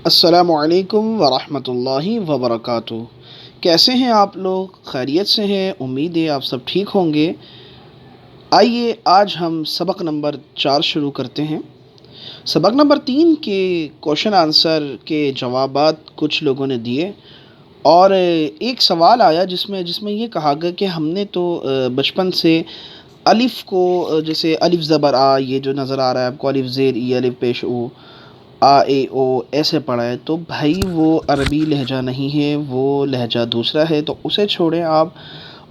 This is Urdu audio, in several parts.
السلام علیکم ورحمۃ اللہ وبرکاتہ۔ کیسے ہیں آپ لوگ؟ خیریت سے ہیں؟ امید ہے آپ سب ٹھیک ہوں گے۔ آئیے آج ہم سبق نمبر 4 شروع کرتے ہیں۔ سبق نمبر 3 کے کوشچن آنسر کے جوابات کچھ لوگوں نے دیے، اور ایک سوال آیا جس میں یہ کہا گیا کہ ہم نے تو بچپن سے الف کو جیسے الف زبر آ، یہ جو نظر آ رہا ہے آپ کو، الف زیر ای، الف پیش او، آ اے او، ایسے پڑھا ہے، تو بھائی وہ عربی لہجہ نہیں ہے، وہ لہجہ دوسرا ہے، تو اسے چھوڑیں آپ،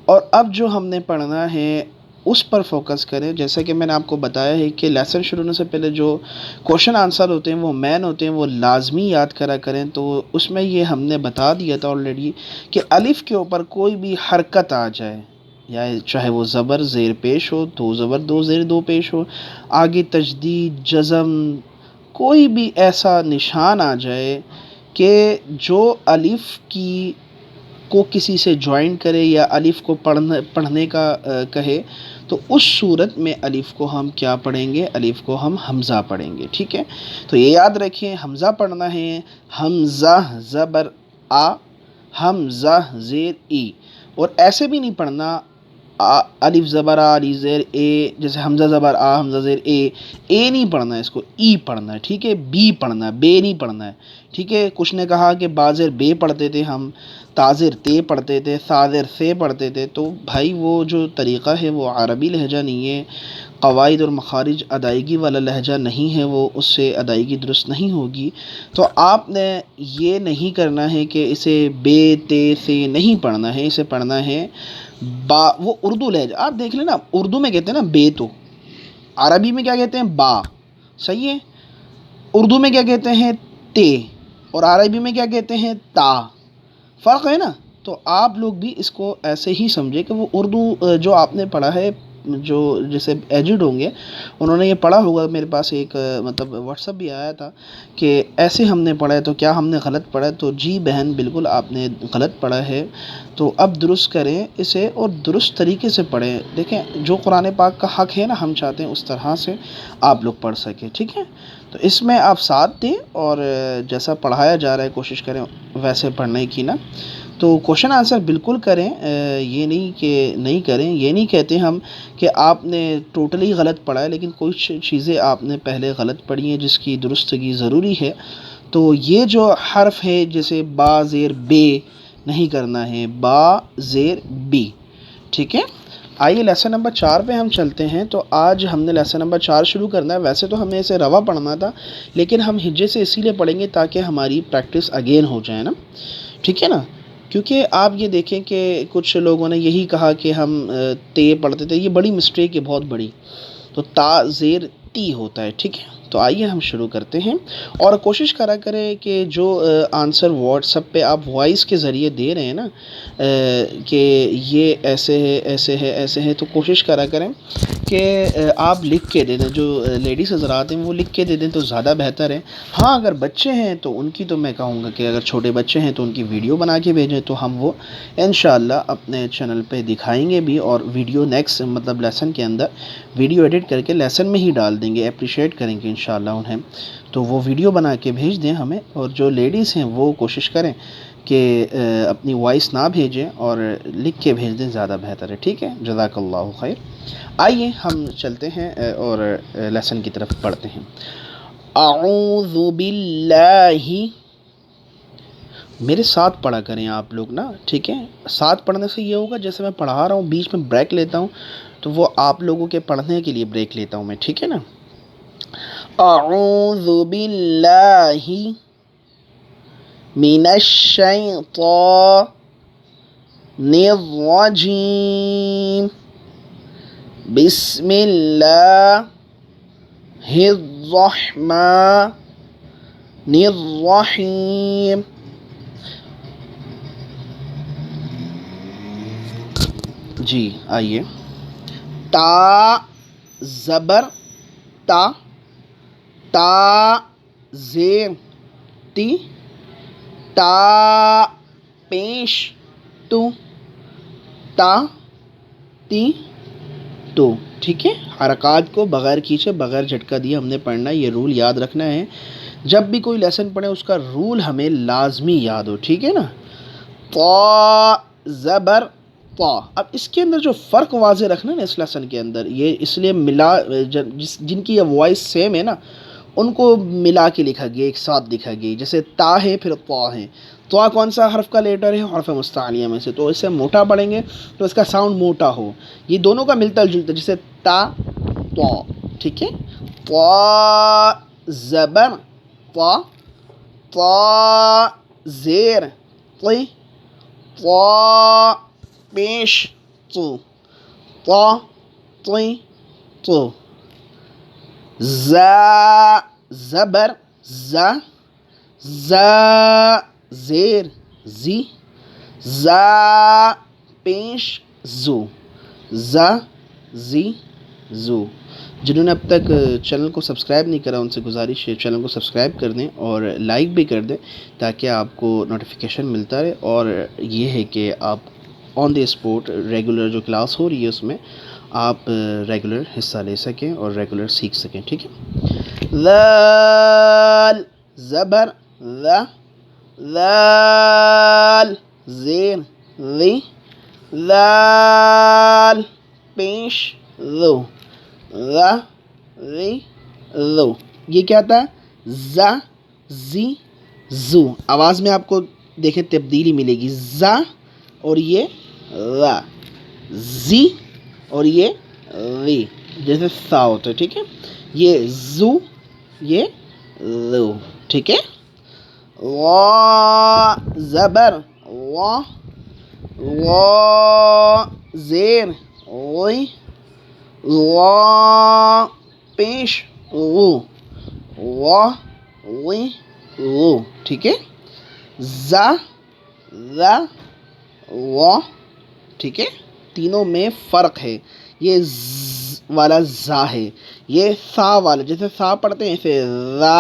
اور اب جو ہم نے پڑھنا ہے اس پر فوکس کریں۔ جیسا کہ میں نے آپ کو بتایا ہے کہ لیسن شروع ہونے سے پہلے جو کوشچن آنسر ہوتے ہیں وہ مین ہوتے ہیں، وہ لازمی یاد کرا کریں۔ تو اس میں یہ ہم نے بتا دیا تھا آلریڈی کہ الف کے اوپر کوئی بھی حرکت آ جائے، یا چاہے وہ زبر زیر پیش ہو، دو زبر دو زیر دو پیش ہو، آگے تجدید، جزم، کوئی بھی ایسا نشان آ جائے کہ جو الف کی کو کسی سے جوائن کرے یا الف کو پڑھنے کا کہے، تو اس صورت میں الف کو ہم کیا پڑھیں گے؟ الف کو ہم حمزہ پڑھیں گے، ٹھیک ہے؟ تو یہ یاد رکھیں، حمزہ پڑھنا ہے، حمزہ زبر آ، حمزہ زیر ای، اور ایسے بھی نہیں پڑھنا الف زبر آ، الف زیر اے، جیسے حمزہ زبر آ، حمزہ زیر اے نہیں پڑھنا ہے، اس کو ای پڑھنا ہے، ٹھیک ہے؟ بی پڑھنا ہے، بے نہیں پڑھنا ہے، ٹھیک ہے؟ کچھ نے کہا کہ بازر بے پڑھتے تھے ہم، تاظر تے پڑھتے تھے، ساظر سے پڑھتے تھے، تو بھائی وہ جو طریقہ ہے وہ عربی لہجہ نہیں ہے، قواعد اور مخارج ادائیگی والا لہجہ نہیں ہے، وہ اس سے ادائیگی درست نہیں ہوگی۔ تو آپ نے یہ نہیں کرنا ہے کہ اسے بے تے سے نہیں پڑھنا ہے، اسے پڑھنا ہے با۔ وہ اردو لہجہ آپ دیکھ لیں نا، اردو میں کہتے ہیں نا بے، تو عربی میں کیا کہتے ہیں؟ با، صحیح ہے؟ اردو میں کیا کہتے ہیں؟ تے، اور عربی میں کیا کہتے ہیں؟ تا، فرق ہے نا؟ تو آپ لوگ بھی اس کو ایسے ہی سمجھے کہ وہ اردو جو آپ نے پڑھا ہے، جو جیسے ایجڈ ہوں گے انہوں نے یہ پڑھا ہوگا، میرے پاس ایک مطلب واٹس اپ بھی آیا تھا کہ ایسے ہم نے پڑھا ہے، تو کیا ہم نے غلط پڑھا ہے؟ تو جی بہن، بالکل آپ نے غلط پڑھا ہے، تو اب درست کریں اسے اور درست طریقے سے پڑھیں۔ دیکھیں، جو قرآن پاک کا حق ہے نا، ہم چاہتے ہیں اس طرح سے آپ لوگ پڑھ سکیں، ٹھیک ہے؟ تو اس میں آپ ساتھ دیں، اور جیسا پڑھایا جا رہا ہے کوشش کریں ویسے پڑھنے کی نا۔ تو کوشچن آنسر بالکل کریں، یہ نہیں کہ نہیں کریں، یہ نہیں کہتے ہم کہ آپ نے ٹوٹلی غلط پڑھا ہے، لیکن کچھ چیزیں آپ نے پہلے غلط پڑھی ہیں جس کی درستگی ضروری ہے۔ تو یہ جو حرف ہے، جیسے با زیر بے نہیں کرنا ہے، با زیر بی، ٹھیک ہے؟ آئیے لیسن نمبر 4 پہ ہم چلتے ہیں۔ تو آج ہم نے لیسن نمبر 4 شروع کرنا ہے، ویسے تو ہمیں اسے رواں پڑھنا تھا، لیکن ہم ہجے سے اسی لیے پڑھیں گے تاکہ ہماری پریکٹس اگین ہو جائے نا، ٹھیک ہے نا؟ کیونکہ آپ یہ دیکھیں کہ کچھ لوگوں نے یہی کہا کہ ہم تے پڑھتے تھے، یہ بڑی مسٹیک ہے، بہت بڑی، تو تا زیر تی ہوتا ہے، ٹھیک ہے؟ تو آئیے ہم شروع کرتے ہیں، اور کوشش کرا کریں کہ جو آنسر واٹس ایپ پہ آپ وائس کے ذریعے دے رہے ہیں نا، کہ یہ ایسے ہے ایسے ہے ایسے ہے، تو کوشش کرا کریں کہ آپ لکھ کے دے دیں، جو لیڈیز حضرات ہیں وہ لکھ کے دے دیں تو زیادہ بہتر ہے۔ ہاں اگر بچے ہیں تو ان کی تو میں کہوں گا کہ اگر چھوٹے بچے ہیں تو ان کی ویڈیو بنا کے بھیجیں، تو ہم وہ انشاءاللہ اپنے چینل پہ دکھائیں گے بھی، اور ویڈیو نیکسٹ مطلب لیسن کے اندر ویڈیو ایڈٹ کر کے لیسن میں ہی ڈال دیں گے، اپریشیٹ کریں گے انشاءاللہ انہیں، تو وہ ویڈیو بنا کے بھیج دیں ہمیں۔ اور جو لیڈیز ہیں وہ کوشش کریں کہ اپنی وائس نہ بھیجیں اور لکھ کے بھیج دیں، زیادہ بہتر ہے، ٹھیک ہے؟ جزاک اللہ خیر۔ آئیے ہم چلتے ہیں اور لیسن کی طرف پڑھتے ہیں۔ اعوذ باللہ، میرے ساتھ پڑھا کریں آپ لوگ نا، ٹھیک ہے؟ ساتھ پڑھنے سے یہ ہوگا، جیسے میں پڑھا رہا ہوں بیچ میں بریک لیتا ہوں تو وہ آپ لوگوں کے پڑھنے کے لیے بریک لیتا ہوں میں، ٹھیک ہے نا؟ اعوذ باللہ من الشیطان الرجیم، بسم اللہ الرحمن الرحیم۔ جی آئیے، تا زبر تا، تا زیر تی، تا پیش تو، تا تی تو، ٹھیک ہے؟ حرکات کو بغیر کھینچے بغیر جھٹکا دیے ہم نے پڑھنا ہے، یہ رول یاد رکھنا ہے۔ جب بھی کوئی لیسن پڑھیں اس کا رول ہمیں لازمی یاد ہو، ٹھیک ہے نا. طا زبر طا. اب اس کے اندر جو فرق واضح رکھنا ہے نا اس لیسن کے اندر، یہ اس لیے ملا جن کی وائس سیم ہے نا ان کو ملا کے لکھا گیا، ایک ساتھ لکھا گیا. جیسے تا ہے پھر طا ہے. طا کون سا حرف کا لیٹر ہے؟ حرف مستعلیہ میں سے، تو اسے موٹا پڑھیں گے تو اس کا ساؤنڈ موٹا ہو. یہ دونوں کا ملتا جلتا، جیسے تا طا، ٹھیک ہے. طا زبر طا. طا زیر طی. طا پیش طو. طا طی طو. زا زبر زا. زا زیر زی. زا پیش زو. زا زی زو. جنہوں نے اب تک چینل کو سبسکرائب نہیں کرا ان سے گزارش ہے چینل کو سبسکرائب کر دیں اور لائک بھی کر دیں تاکہ آپ کو نوٹیفیکیشن ملتا رہے. اور یہ ہے کہ آپ آن دی اسپوٹ ریگولر جو کلاس ہو رہی ہے اس میں آپ ریگولر حصہ لے سکیں اور ریگولر سیکھ سکیں، ٹھیک ہے. ذال زبر ذا. ذال زیر ذی. ذال پیش ذو. ذا ذی ذو. یہ کیا تھا؟ ذا زی زو. آواز میں آپ کو دیکھیں تبدیلی ملے گی. ذا اور یہ ذا. زی اور یہ ذی، جیسے سا ہوتا ہے، ٹھیک ہے. یہ زو، یہ ذو، ٹھیک ہے. وا زبر وا. وا زیر وی. وا پیش غو. وا وی غو، ٹھیک ہے. زا ذا وا، ٹھیک ہے. تینوں میں فرق ہے. یہ ز والا زا ہے، یہ سا والا جیسے سا پڑھتے ہیں ایسے زا،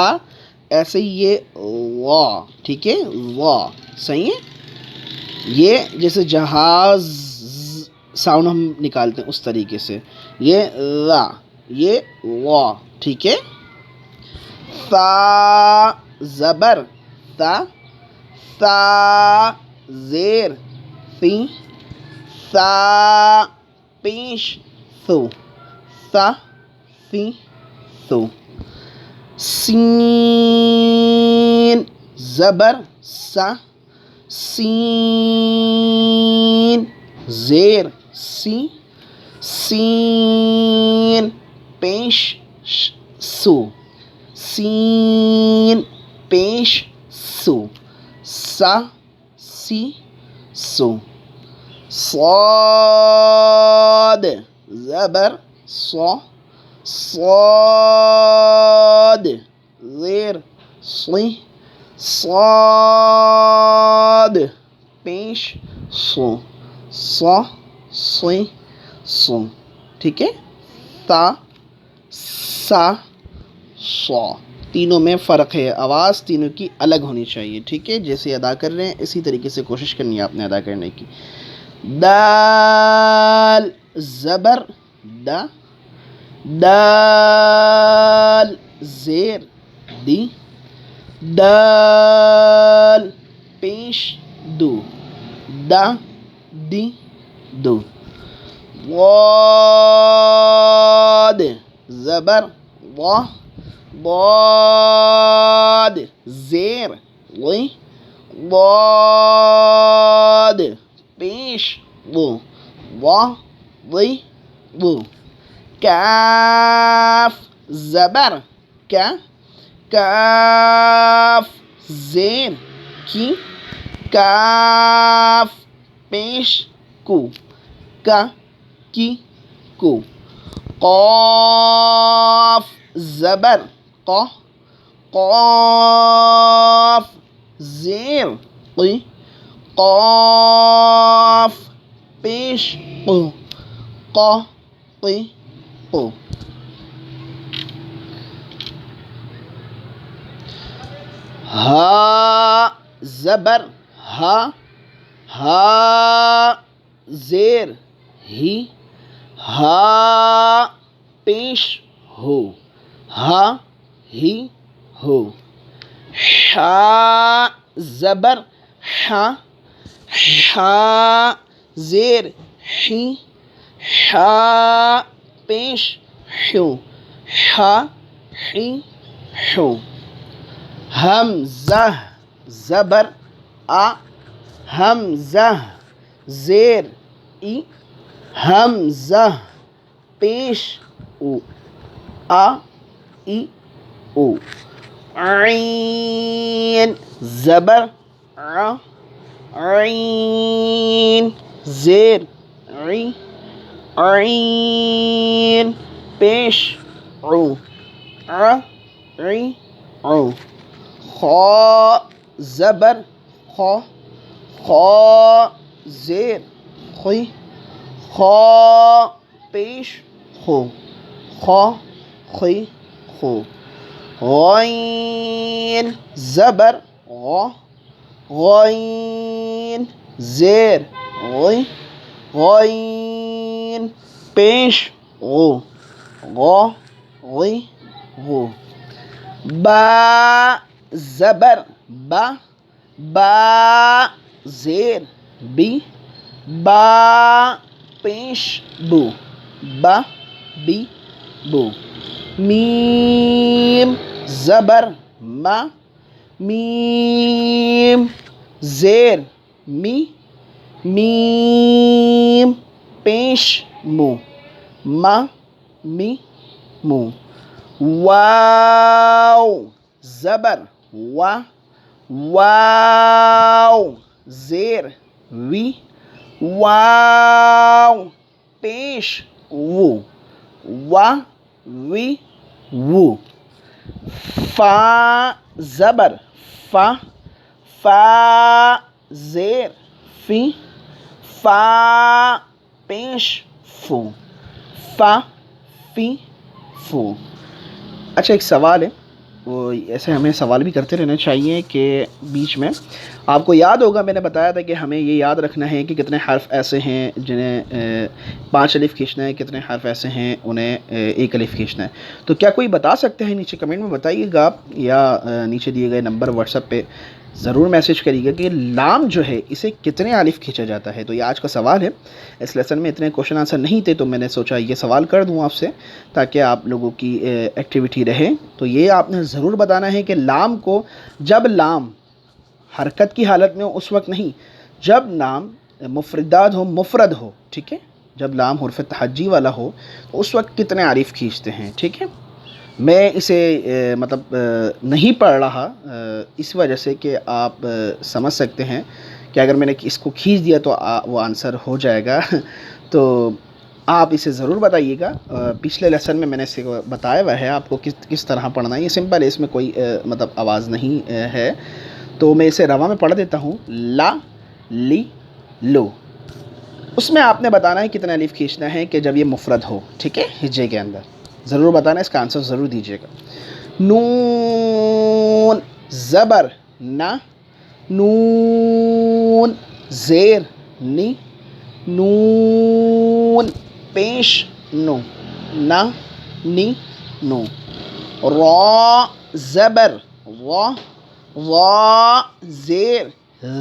ایسے ہی یہ وا، ٹھیک ہے. وا صحیح ہے. یہ جیسے جہاز ساؤنڈ ہم نکالتے ہیں اس طریقے سے. یہ لا، یہ وا، ٹھیک ہے. سا زبر سا. سا زیر سی. سا پیش سو. سا سی سو. سین زبر سا. سین زیر سی. سین پیش سو. سین پیش سو. سا سی سو. صاد زبر صا. صاد زیر صی. صاد پیش صو. صا صی صو، ٹھیک ہے. تا سا صا. تینوں میں فرق ہے، آواز تینوں کی الگ ہونی چاہیے، ٹھیک ہے. جیسے ادا کر رہے ہیں اسی طریقے سے کوشش کرنی ہے آپ نے ادا کرنے کی. دال زبر دا. دال زیر دی. دال پیش دو. دا دی دو. ضاد زبر ضا. ضاد زیر ضی. ضاد پیش ضو. ضا ضی ضو. کاف زبر کا. کاف زیر کی. کاف پیش کو. کا کی کو. قاف زبر قا. قاف زیر قی. قاف پیش قو. قا قی قو. ہا زبر ہا. ہا زیر ہی. ہا پیش ہو. ہا ہی ہو. حا زبر حا، حا زیر حی، حا پیش حو، حا حی حو۔ حمزہ زبر آ، حمزہ زیر ای، حمزہ پیش او، آ ای او۔ عین زبر ع، عین زیر عی، عین پیش عو، ع عی عو۔ خا زبر خا، خا زیر خوی، خا پیش خو، خا خوی خو۔ غین زبر غا، غین زیر غی، غین پیش غو، غا غی غو۔ با زبر با، با زیر بی، با پیش بو، با بی بو۔ میم زبر ما، میم زیر می، میم پیش مو، ما می مو۔ واو زبر وا، واو زیر وی، واو پیش وو، وا وی وو۔ فا زبر فا، فا زیر فی، فا پیش فو، فا فی فو۔ اچھا ایک سوال ہے، وہ ایسے ہمیں سوال بھی کرتے رہنا چاہیے کہ بیچ میں آپ کو یاد ہوگا میں نے بتایا تھا کہ ہمیں یہ یاد رکھنا ہے کہ کتنے حرف ایسے ہیں جنہیں 5 الف کھینچنا ہے، کتنے حرف ایسے ہیں انہیں 1 الف کھینچنا ہے۔ تو کیا کوئی بتا سکتے ہیں؟ نیچے کمنٹ میں بتائیے گا آپ، یا نیچے دیے گئے نمبر واٹس ایپ پہ ضرور میسیج کریے گا کہ لام جو ہے اسے کتنے الف کھینچا جاتا ہے۔ تو یہ آج کا سوال ہے، اس لیسن میں اتنے کوشچن آنسر نہیں تھے تو میں نے سوچا یہ سوال کر دوں آپ سے تاکہ آپ لوگوں کی ایکٹیویٹی رہے۔ تو یہ آپ نے ضرور بتانا ہے کہ لام کو، جب لام حرکت کی حالت میں ہو اس وقت نہیں، جب لام مفردات ہو، مفرد ہو، ٹھیک ہے، جب لام حرف تہجی والا ہو تو اس وقت کتنے الف کھینچتے ہیں، ٹھیک ہے۔ میں اسے مطلب نہیں پڑھ رہا اس وجہ سے کہ آپ سمجھ سکتے ہیں کہ اگر میں نے اس کو کھینچ دیا تو وہ آنسر ہو جائے گا تو آپ اسے ضرور بتائیے گا۔ پچھلے لیسن میں نے اسے بتایا ہوا ہے آپ کو کس طرح پڑھنا ہے، یہ سمپل ہے، اس میں کوئی مطلب آواز نہیں ہے۔ تو میں اسے رواں میں پڑھ دیتا ہوں، لا لی لو۔ اس میں آپ نے بتانا ہے کتنا الف کھینچنا ہے کہ جب یہ مفرد ہو، ٹھیک ہے، ہجے کے اندر ضرور بتانا، اس کا آنسر ضرور دیجیے گا۔ نون زبر نا، نون زیر نی، نون پیش نو، نا نی نو۔ را زبر وا، وا زیر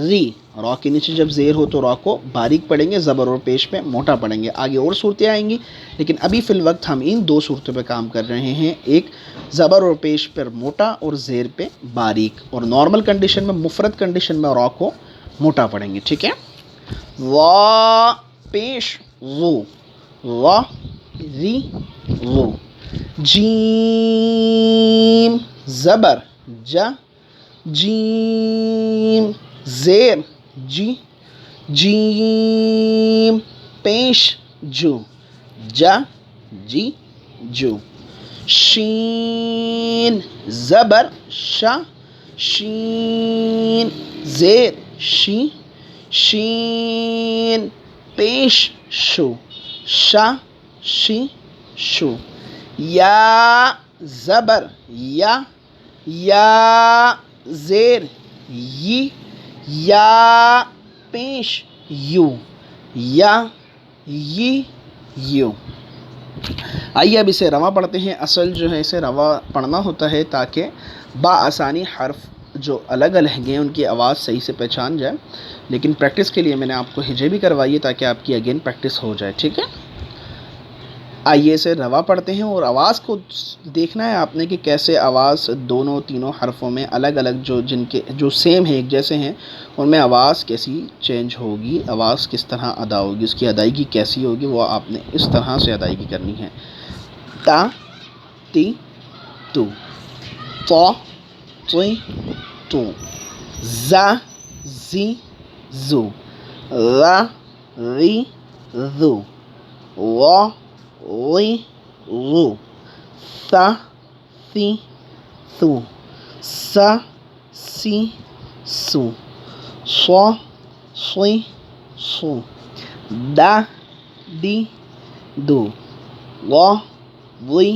ری، را کے نیچے جب زیر ہو تو را کو باریک پڑھیں گے، زبر اور پیش پہ موٹا پڑھیں گے۔ آگے اور صورتیں آئیں گی لیکن ابھی فی الوقت ہم ان 2 صورتوں پہ کام کر رہے ہیں، ایک زبر اور پیش پر موٹا اور زیر پہ باریک، اور نارمل کنڈیشن میں، مفرد کنڈیشن میں را کو موٹا پڑھیں گے، ٹھیک ہے۔ وا پیش وو، وا ری وو۔ جیم زبر جا، جیم زیر جی، جیم پیش جو، جا جی جو۔ شین زبر شا، شین زیر شی، شین پیش شو، شا شی شو۔ یا زبر یا، یا زیر یی، یا پیش یو، یا یی یو۔ آئیے اب اسے رواں پڑھتے ہیں۔ اصل جو ہے اسے رواں پڑھنا ہوتا ہے تاکہ بآسانی حرف جو الگ الگ ہیں ان کی آواز صحیح سے پہچان جائے، لیکن پریکٹس کے لیے میں نے آپ کو ہجے بھی کروائی ہے تاکہ آپ کی اگین پریکٹس ہو جائے، ٹھیک ہے؟ آئیے اسے روا پڑھتے ہیں، اور آواز کو دیکھنا ہے آپ نے کہ کیسے آواز دونوں تینوں حرفوں میں الگ الگ جو سیم ہیں، ایک جیسے ہیں، ان میں آواز کیسی چینج ہوگی، آواز کس طرح ادا ہوگی، اس کی ادائیگی کیسی ہوگی، وہ آپ نے اس طرح سے ادائیگی کرنی ہے۔ تا تی تو، طا طی تو، زا زی زو، را ری ذو، وا وی غو، ثا ثی ثو، سا سی سو، صا صی صو، دا دی دو، وا وی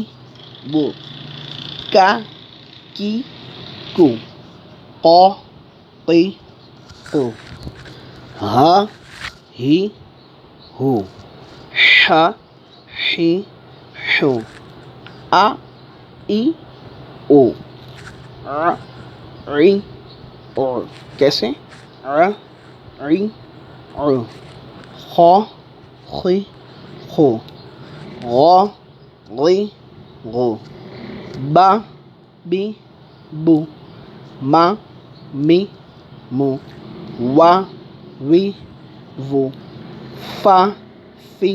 وو، کا کی کو، قا قی قو، ہا ہی ہو، ح حی حو، آ ای او، ع عی او، کیسے؟ ع عی عو، خا خی خو، غا غی غو، با بی بو، ما می مو، وا وی وو، فا فی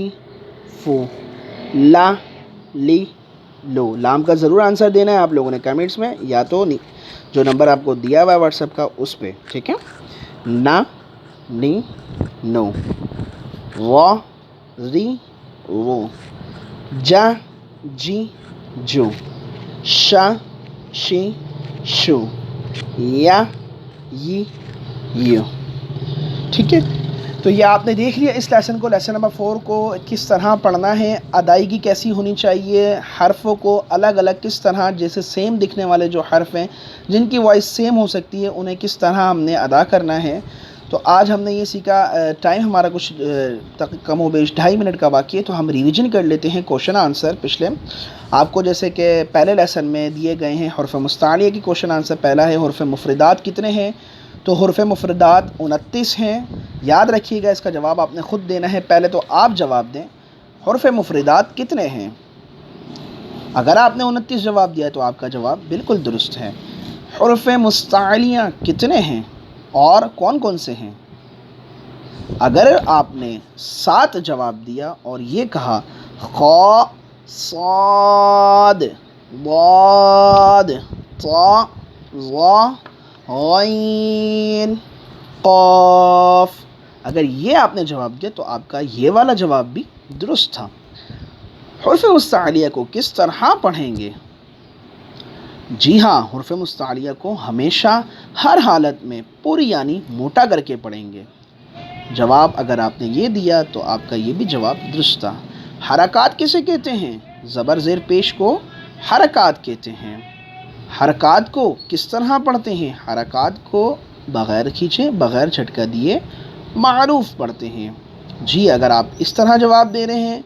فو، لا لی لو۔ لام کا ضرور آنسر دینا ہے آپ لوگوں نے کمنٹس میں، یا تو جو نمبر آپ کو دیا ہوا ہے واٹس ایپ کا اس پہ، ٹھیک ہے؟ نا نی نو، وا ری وہ، جا جی جو، شا شی شو، یا ی یو، ٹھیک ہے؟ تو یہ آپ نے دیکھ لیا اس لیسن کو، لیسن نمبر 4 کو کس طرح پڑھنا ہے، ادائیگی کیسی ہونی چاہیے، حرفوں کو الگ الگ کس طرح، جیسے سیم دکھنے والے جو حرف ہیں جن کی وائس سیم ہو سکتی ہے انہیں کس طرح ہم نے ادا کرنا ہے۔ تو آج ہم نے یہ سیکھا، ٹائم ہمارا کچھ کم و بیش 2.5 منٹ کا باقی ہے، تو ہم ریویژن کر لیتے ہیں کوشچن آنسر پچھلے آپ کو، جیسے کہ پہلے لیسن میں دیے گئے ہیں حروف مستعلیہ کی کوشچن آنسر۔ پہلا ہے حروف مفردات کتنے ہیں، تو حروف مفردات 29 ہیں، یاد رکھیے گا اس کا جواب آپ نے خود دینا ہے، پہلے تو آپ جواب دیں حروف مفردات کتنے ہیں۔ اگر آپ نے 29 جواب دیا ہے تو آپ کا جواب بالکل درست ہے۔ حروف مستعلیہ کتنے ہیں اور کون کون سے ہیں؟ اگر آپ نے 7 جواب دیا اور یہ کہا خا صاد ضاد طا ظا غین قاف، اگر یہ آپ نے جواب دیا تو آپ کا یہ والا جواب بھی درست تھا۔ حروف مستعلیہ کو کس طرح پڑھیں گے؟ جی ہاں، حروف مستعلیہ کو ہمیشہ ہر حالت میں پوری یعنی موٹا کر کے پڑھیں گے۔ جواب اگر آپ نے یہ دیا تو آپ کا یہ بھی جواب درست تھا۔ حرکات کسے کہتے ہیں؟ زبر زیر پیش کو حرکات کہتے ہیں۔ حرکات کو کس طرح پڑھتے ہیں؟ حرکات کو بغیر کھینچے، بغیر جھٹکا دیے معروف پڑھتے ہیں۔ جی اگر آپ اس طرح جواب دے رہے ہیں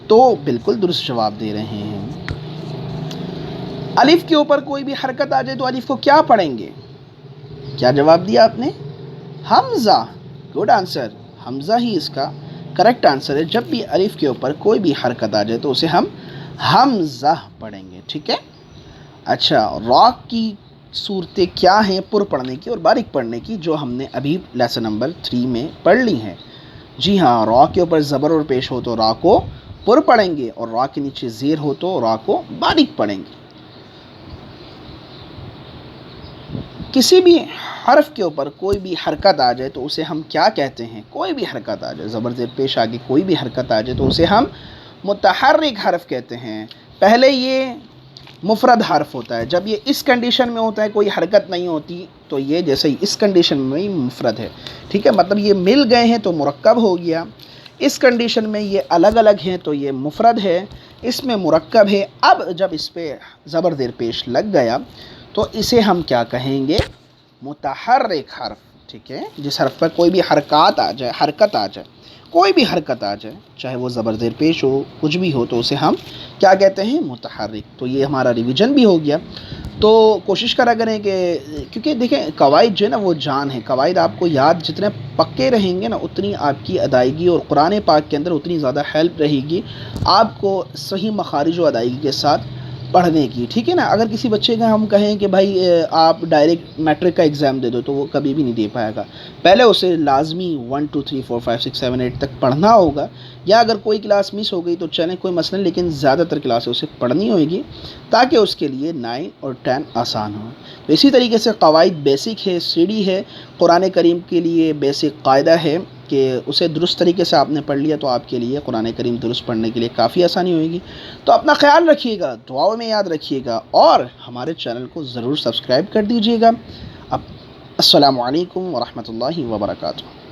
تو بالکل درست جواب دے رہے ہیں۔ الف کے اوپر کوئی بھی حرکت آ جائے تو الف کو کیا پڑھیں گے؟ کیا جواب دیا آپ نے؟ حمزہ، گڈ آنسر، حمزہ ہی اس کا کریکٹ آنسر ہے۔ جب بھی الف کے اوپر کوئی بھی حرکت آ جائے تو اسے ہم حمزہ پڑھیں گے، ٹھیک ہے؟ اچھا، را کی صورتیں کیا ہیں پر پڑھنے کی اور باریک پڑھنے کی، جو ہم نے ابھی لیسن نمبر 3 میں پڑھ لی ہیں؟ جی ہاں، را کے اوپر زبر اور پیش ہو تو را کو پر پڑھیں گے، اور را کے نیچے زیر ہو تو را کو باریک پڑھیں گے۔ کسی بھی حرف کے اوپر کوئی بھی حرکت آ جائے تو اسے ہم کیا کہتے ہیں؟ کوئی بھی حرکت آ جائے، زبر زیر پیش آگے کوئی بھی حرکت آ جائے تو اسے ہم متحرک حرف کہتے ہیں۔ پہلے یہ مفرد حرف ہوتا ہے، جب یہ اس کنڈیشن میں ہوتا ہے کوئی حرکت نہیں ہوتی تو یہ جیسے ہی اس کنڈیشن میں ہی مفرد ہے، ٹھیک ہے؟ مطلب یہ مل گئے ہیں تو مرکب ہو گیا۔ اس کنڈیشن میں یہ الگ الگ ہیں تو یہ مفرد ہے، اس میں مرکب ہے۔ اب جب اس پہ زبر زیر پیش لگ گیا تو اسے ہم کیا کہیں گے؟ متحرک حرف، ٹھیک ہے؟ جس حرف پر کوئی بھی حرکت آ جائے، کوئی بھی حرکت آ جائے، چاہے وہ زبر زیر پیش ہو، کچھ بھی ہو، تو اسے ہم کیا کہتے ہیں؟ متحرک۔ تو یہ ہمارا ریویژن بھی ہو گیا۔ تو کوشش کرا کریں کہ کیونکہ دیکھیں قواعد جو ہے نا وہ جان ہے، قواعد آپ کو یاد جتنے پکے رہیں گے نا اتنی آپ کی ادائیگی اور قرآن پاک کے اندر اتنی زیادہ ہیلپ رہے گی آپ کو صحیح مخارج و ادائیگی کے ساتھ پڑھنے کی، ٹھیک ہے نا۔ اگر کسی بچے کا ہم کہیں کہ بھائی آپ ڈائریکٹ میٹرک کا ایگزام دے دو تو وہ کبھی بھی نہیں دے پائے گا، پہلے اسے لازمی 1 2 3 4 5 6 7 8 تک پڑھنا ہوگا، یا اگر کوئی کلاس مس ہو گئی تو چلیں کوئی مسئلہ نہیں، لیکن زیادہ تر کلاسیں اسے پڑھنی ہوئے گی تاکہ اس کے لیے 9 اور 10 آسان ہو۔ تو اسی طریقے سے قواعد بیسک ہے، سیڑھی ہے، قرآن کریم کے لیے بیسک قاعدہ ہے کہ اسے درست طریقے سے آپ نے پڑھ لیا تو آپ کے لیے قرآن کریم درست پڑھنے کے لیے کافی آسانی ہوئے گی۔ تو اپنا خیال رکھیے گا، دعاؤں میں یاد رکھیے گا، اور ہمارے چینل کو ضرور سبسکرائب کر دیجیے گا۔ السلام علیکم ورحمۃ اللہ وبرکاتہ۔